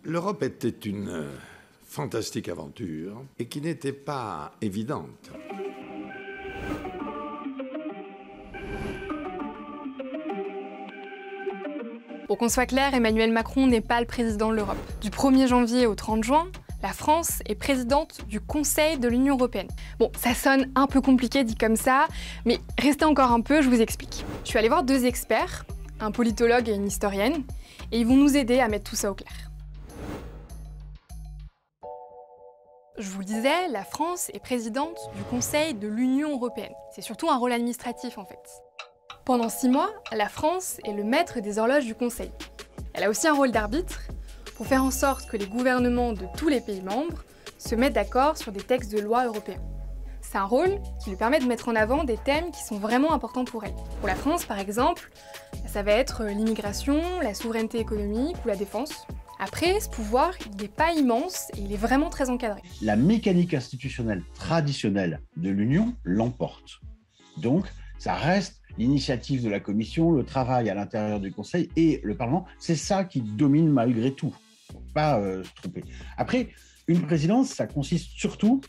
L'Europe était une fantastique aventure et qui n'était pas évidente. Pour qu'on soit clair, Emmanuel Macron n'est pas le président de l'Europe. Du 1er janvier au 30 juin, la France est présidente du Conseil de l'Union européenne. Bon, ça sonne un peu compliqué dit comme ça, mais restez encore un peu, je vous explique. Je suis allée voir 2 experts, un politologue et une historienne, et ils vont nous aider à mettre tout ça au clair. Je vous le disais, la France est présidente du Conseil de l'Union européenne. C'est surtout un rôle administratif en fait. Pendant 6 mois, la France est le maître des horloges du Conseil. Elle a aussi un rôle d'arbitre pour faire en sorte que les gouvernements de tous les pays membres se mettent d'accord sur des textes de loi européens. C'est un rôle qui lui permet de mettre en avant des thèmes qui sont vraiment importants pour elle. Pour la France, par exemple, ça va être l'immigration, la souveraineté économique ou la défense. Après, ce pouvoir, il n'est pas immense et il est vraiment très encadré. La mécanique institutionnelle traditionnelle de l'Union l'emporte. Donc, ça reste l'initiative de la Commission, le travail à l'intérieur du Conseil et le Parlement. C'est ça qui domine malgré tout. Faut pas se tromper. Après, une présidence, ça consiste surtout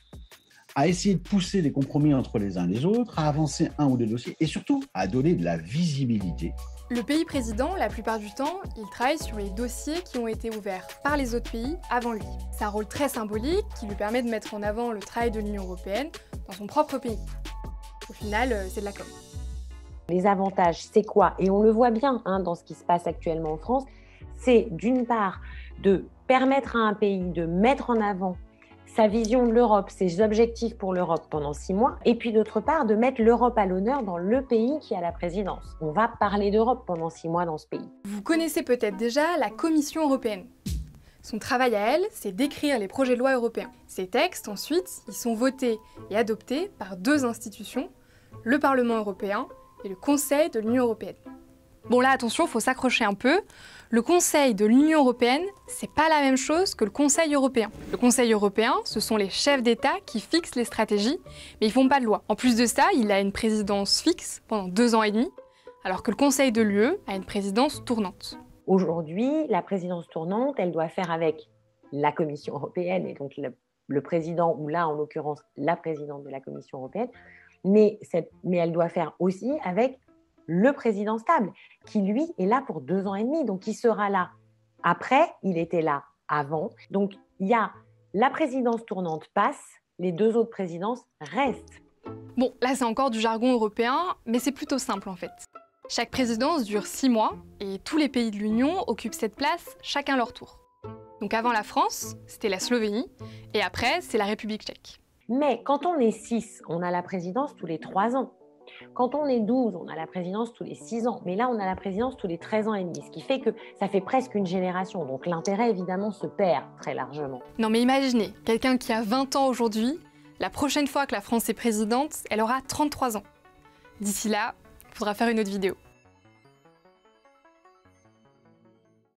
à essayer de pousser des compromis entre les uns et les autres, à avancer un ou deux dossiers et surtout à donner de la visibilité. Le pays président, la plupart du temps, il travaille sur les dossiers qui ont été ouverts par les autres pays avant lui. C'est un rôle très symbolique qui lui permet de mettre en avant le travail de l'Union européenne dans son propre pays. Au final, c'est de la com'. Les avantages, c'est quoi? Et on le voit bien dans ce qui se passe actuellement en France, c'est d'une part de permettre à un pays de mettre en avant sa vision de l'Europe, ses objectifs pour l'Europe pendant 6 mois, et puis d'autre part de mettre l'Europe à l'honneur dans le pays qui a la présidence. On va parler d'Europe pendant 6 mois dans ce pays. Vous connaissez peut-être déjà la Commission européenne. Son travail à elle, c'est d'écrire les projets de loi européens. Ces textes, ensuite, ils sont votés et adoptés par 2 institutions, le Parlement européen et le Conseil de l'Union européenne. Bon là, attention, il faut s'accrocher un peu. Le Conseil de l'Union européenne, c'est pas la même chose que le Conseil européen. Le Conseil européen, ce sont les chefs d'État qui fixent les stratégies, mais ils font pas de loi. En plus de ça, il a une présidence fixe pendant 2 ans et demi, alors que le Conseil de l'UE a une présidence tournante. Aujourd'hui, la présidence tournante, elle doit faire avec la Commission européenne et donc le président, ou là en l'occurrence la présidente de la Commission européenne, mais elle doit faire aussi avec le président stable, qui lui est là pour 2 ans et demi, donc il sera là après, il était là avant. Donc il y a la présidence tournante passe, les 2 autres présidences restent. Bon, là c'est encore du jargon européen, mais c'est plutôt simple en fait. Chaque présidence dure 6 mois, et tous les pays de l'Union occupent cette place chacun leur tour. Donc avant la France, c'était la Slovénie, et après c'est la République tchèque. Mais quand on est 6, on a la présidence tous les 3 ans. Quand on est 12, on a la présidence tous les 6 ans. Mais là, on a la présidence tous les 13 ans et demi, ce qui fait que ça fait presque une génération. Donc l'intérêt, évidemment, se perd très largement. Non mais imaginez, quelqu'un qui a 20 ans aujourd'hui, la prochaine fois que la France est présidente, elle aura 33 ans. D'ici là, il faudra faire une autre vidéo.